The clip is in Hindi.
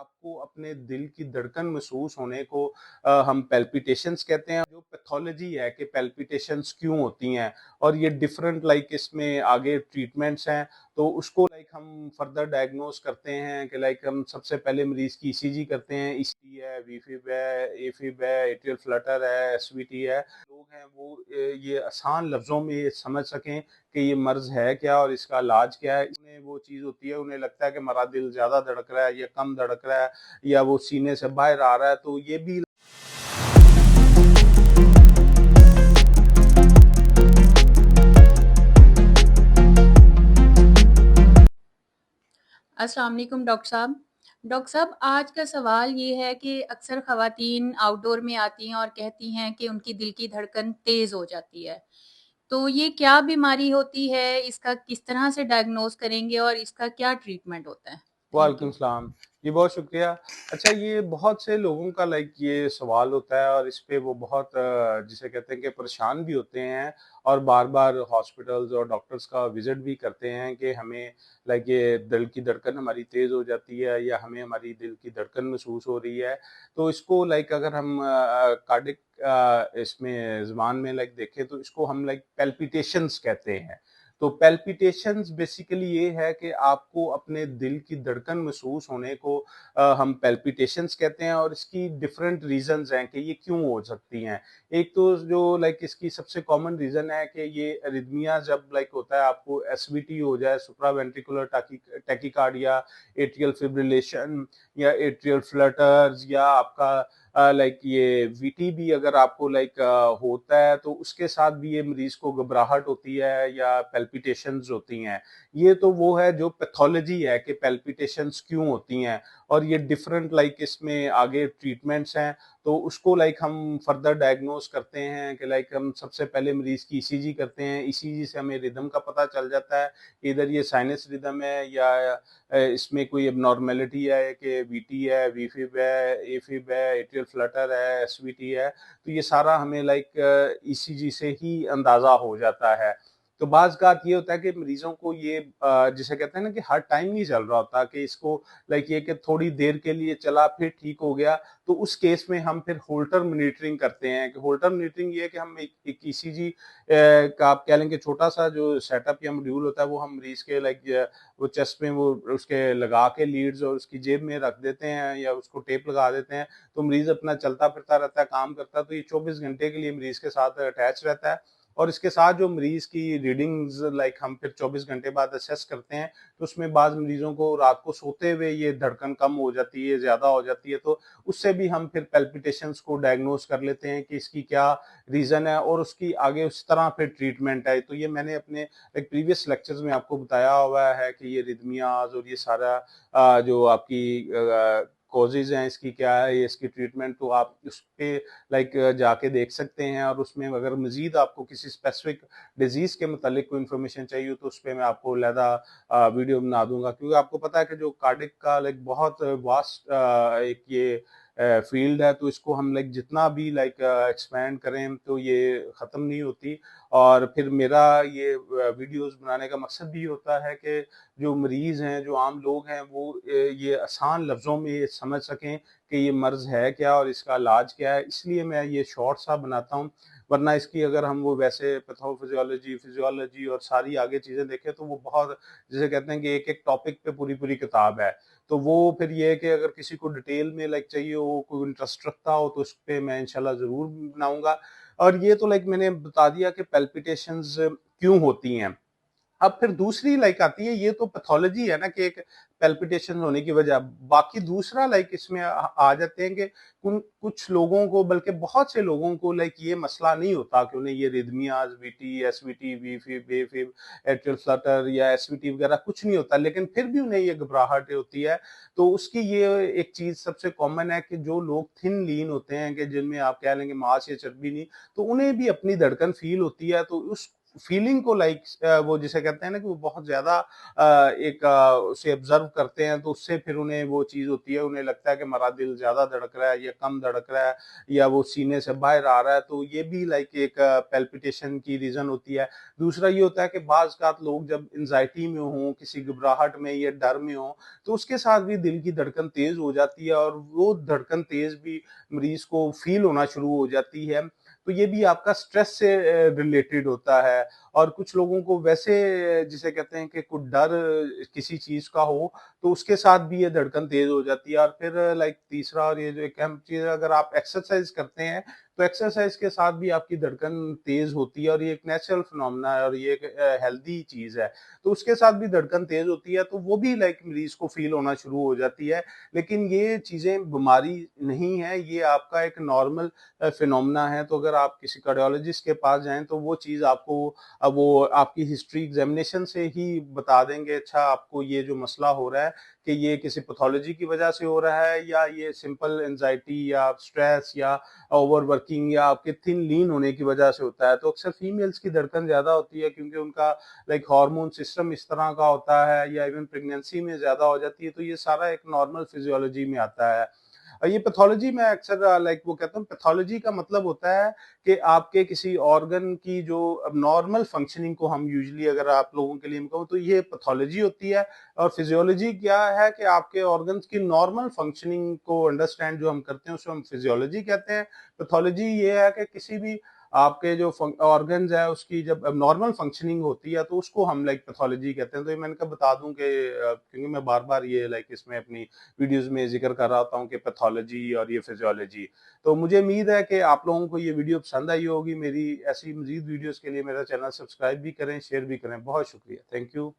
आपको अपने दिल की धड़कन महसूस होने को हम पैल्पिटेशंस कहते हैं। जो पैथोलॉजी है कि पैल्पिटेशंस क्यों होती हैं और ये डिफरेंट इसमें आगे ट्रीटमेंट्स हैं, तो उसको हम फर्दर डायग्नोज करते हैं कि हम सबसे पहले मरीज की ईसीजी करते हैं। ईसीजी है, वीफिब है, एफिब है, एट्रियल फ्लटर है, एसवीटी है। लोग हैं वो ये आसान लफ्जों में ये समझ सकें कि ये मर्ज है क्या और इसका इलाज क्या है। इसमें वो चीज़ होती है, उन्हें लगता है कि हमारा दिल ज़्यादा धड़क रहा है या कम धड़क रहा है या वो सीने से बाहर आ रहा है, तो ये भी अस्सलाम वालेकुम डॉक्टर साहब। डॉक्टर साहब, आज का सवाल ये है कि अक्सर ख़वातीन आउटडोर में आती हैं और कहती हैं कि उनकी दिल की धड़कन तेज़ हो जाती है। तो ये क्या बीमारी होती है? इसका किस तरह से डायग्नोज़ करेंगे और इसका क्या ट्रीटमेंट होता है? थैंक वालेकुम यू। सलाम। जी, बहुत शुक्रिया। अच्छा, ये बहुत से लोगों का ये सवाल होता है और इस पे वो बहुत जिसे कहते हैं कि परेशान भी होते हैं और बार-बार हॉस्पिटल्स और डॉक्टर्स का विज़िट भी करते हैं कि हमें ये दिल की धड़कन हमारी तेज़ हो जाती है या हमें हमारी दिल की धड़कन महसूस हो रही है। तो इसको अगर हम कार्डिक इसमें ज़ुबान में देखें तो इसको हम पैल्पिटेशंस कहते हैं। तो पैल्पिटेशंस बेसिकली ये है कि आपको अपने दिल की धड़कन महसूस होने को हम पैल्पिटेशंस कहते हैं और इसकी डिफरेंट रीजंस हैं कि ये क्यों हो सकती हैं। एक तो जो इसकी सबसे कॉमन रीजन है कि ये अरिथमिया जब होता है, आपको एसवीटी हो जाए, सुप्रावेंट्रिकुलर टैकीकार्डिया, एट्रियल फिब्रिलेशन या एट्रियल फ्लटर्स या आपका ये वीटी भी अगर आपको होता है तो उसके साथ भी ये मरीज को घबराहट होती है या पैल्पिटेशंस होती हैं। ये तो वो है जो पैथोलॉजी है कि पैल्पिटेशंस क्यों होती हैं और ये डिफरेंट इसमें आगे ट्रीटमेंट्स हैं, तो उसको हम फर्दर डायग्नोज करते हैं कि हम सबसे पहले मरीज की ईसीजी करते हैं। ईसीजी से हमें रिदम का पता चल जाता है कि इधर ये साइनस रिदम है या इसमें कोई एबनॉर्मेलिटी है कि वीटी है, वीफिब है, एफिब है, एट्रियल फ्लटर है, एसवीटी है। तो ये सारा हमें ईसीजी से ही अंदाजा हो जाता है। तो बाज़-औक़ात ये होता है कि मरीज़ों को ये जिसे कहते हैं ना कि हर टाइम नहीं चल रहा होता कि इसको ये कि थोड़ी देर के लिए चला फिर ठीक हो गया, तो उस केस में हम फिर होल्टर मॉनिटरिंग करते हैं। कि होल्टर मॉनिटरिंग ये है कि हम एक ईसीजी का आप कह लें कि छोटा-सा जो सेटअप या मॉड्यूल होता है वो हम मरीज़ के वो चेस्ट में वो उसके लगा के लीड्स और उसकी जेब में रख देते हैं या उसको टेप लगा देते हैं, तो मरीज़ अपना चलता-फिरता रहता है, काम करता है, तो ये 24 घंटे के लिए मरीज़ के साथ अटैच रहता है। और इसके साथ जो मरीज़ की रीडिंग्स हम फिर 24 घंटे बाद असेस करते हैं, तो उसमें बाज़ मरीज़ों को रात को सोते हुए ये धड़कन कम हो जाती है, ज़्यादा हो जाती है, तो उससे भी हम फिर पैल्पिटेशंस को डायग्नोज़ कर लेते हैं कि इसकी क्या रीज़न है और उसकी आगे उस तरह फिर ट्रीटमेंट है। तो ये मैंने अपने प्रीवियस लेक्चर्स में आपको बताया हुआ है कि ये रिदमियाज़ और ये सारा जो आपकी कॉजेज़ हैं इसकी क्या है, ये इसकी ट्रीटमेंट, तो आप उस पे जाके देख सकते हैं और उसमें अगर मज़ीद आपको किसी स्पेसिफिक डिज़ीज़ के मुतालिक कोई इन्फॉर्मेशन चाहिए हो तो उसपे मैं आपको अलहदा वीडियो बना दूँगा। क्योंकि आपको पता है कि जो कार्डिक का बहुत वास्ट एक ये फ़ील्ड है, तो इसको हम जितना भी एक्सपैंड करें तो ये ख़त्म नहीं होती। और फिर मेरा ये वीडियोज़ बनाने का मकसद भी होता है कि जो मरीज़ हैं, जो आम लोग हैं, वो ये आसान लफ्ज़ों में ये समझ सकें कि ये मर्ज़ है क्या और इसका इलाज क्या है। इसलिए मैं ये शॉर्ट सा बनाता हूँ, वरना इसकी अगर हम वो वैसे पैथोफिज़ियोलॉजी, फिज़ियोलॉजी और सारी आगे चीज़ें देखें तो वो बहुत, जिसे कहते हैं कि एक-एक टॉपिक पे पूरी-पूरी किताब है। तो वो फिर ये है कि अगर किसी को डिटेल में चाहिए हो, कोई इंटरेस्ट रखता हो, तो उसपे मैं इंशाल्लाह ज़रूर बनाऊँगा। और ये तो मैंने बता दिया कि पैल्पिटेशंस क्यों होती हैं। अब फिर दूसरी आती है, ये तो पैथोलॉजी है ना कि एक पैल्पिटेशन होने की वजह। बाकी दूसरा इसमें आ जाते हैं कि कुछ लोगों को, बल्कि बहुत से लोगों को ये मसला नहीं होता कि उन्हें ये arrhythmias, VT, SVT, VFib, AFib, atrial flutter या एसवीटी वगैरह कुछ नहीं होता, लेकिन फिर भी उन्हें ये घबराहट होती है। तो उसकी ये एक चीज़ सबसे कॉमन है कि जो लोग थिन लीन होते हैं, कि जिनमें आप कह लेंगे मांस या चर्बी नहीं, तो उन्हें भी अपनी धड़कन फ़ील होती है। तो फीलिंग को वो जिसे कहते हैं ना कि वो बहुत ज़्यादा उसे ऑब्ज़र्व करते हैं, तो उससे फिर उन्हें वो चीज़ होती है, उन्हें लगता है कि हमारा दिल ज़्यादा धड़क रहा है या कम धड़क रहा है या वो सीने से बाहर आ रहा है, तो ये भी एक पैल्पिटेशन की रीज़न होती है। दूसरा ये होता है कि बाज़-औक़ात लोग जब एंग्ज़ायटी में हों, किसी घबराहट में या डर में हों, तो उसके साथ भी दिल की धड़कन तेज़ हो जाती है और वो धड़कन तेज़ भी मरीज़ को फ़ील होना शुरू हो जाती है। तो ये भी आपका स्ट्रेस से रिलेटेड होता है और कुछ लोगों को वैसे जिसे कहते हैं कि कुछ डर किसी चीज़ का हो, तो उसके साथ भी ये धड़कन तेज़ हो जाती है और फिर तीसरा और ये जो एक अहम चीज़ है, अगर आप एक्सरसाइज़ करते हैं, तो एक्सरसाइज़ के साथ भी आपकी धड़कन तेज़ होती है और ये एक नेचुरल फिनोमेना है और ये एक हेल्दी चीज़ है। तो उसके साथ भी धड़कन तेज़ होती है, तो वो भी मरीज़ को फ़ील होना शुरू हो जाती है। लेकिन ये चीज़ें बीमारी नहीं है, ये आपका एक नॉर्मल फिनोमेना है, तो अगर आप किसी कार्डियोलॉजिस्ट के पास जाएँ, तो वो चीज़ आपको वो आपकी हिस्ट्री एग्ज़ामिनेशन से ही बता देंगे, अच्छा आपको ये जो मसला हो रहा है कि ये किसी पैथोलॉजी की वजह से हो रहा है या ये सिंपल एंग्ज़ायटी या स्ट्रेस या ओवरवर्किंग या आपके थिन लीन होने की वजह से होता है। तो अक्सर फीमेल्स की धड़कन ज़्यादा होती है क्योंकि उनका हार्मोन सिस्टम इस तरह का होता है या इवन प्रेगनेंसी में ज़्यादा हो जाती है, तो ये सारा एक नॉर्मल फिजियोलॉजी में आता है। ये पैथोलॉजी मैं अक्सर वो कहता हूँ पैथोलॉजी का मतलब होता है कि आपके किसी ऑर्गन की जो नॉर्मल फंक्शनिंग को हम यूजुअली अगर आप लोगों के लिए मैं कहूँ तो ये पैथोलॉजी होती है और फिजियोलॉजी क्या है कि आपके ऑर्गन्स की नॉर्मल फंक्शनिंग को अंडरस्टैंड जो हम करते हैं उसको हम फिजियोलॉजी कहते हैं। पैथोलॉजी ये है कि किसी भी आपके जो ऑर्गन्स है उसकी जब नॉर्मल फंक्शनिंग होती है तो उसको हम पैथोलॉजी कहते हैं। तो ये मैंने कहा बता दूं कि क्योंकि मैं बार-बार ये इसमें अपनी वीडियोस में ज़िक्र कर रहा होता हूँ कि पैथोलॉजी और ये फिजियोलॉजी। तो मुझे उम्मीद है कि आप लोगों को ये वीडियो पसंद आई होगी। मेरी ऐसी मज़ीद वीडियोस के लिए मेरा चैनल सब्सक्राइब भी करें, शेयर भी करें। बहुत शुक्रिया। Thank you.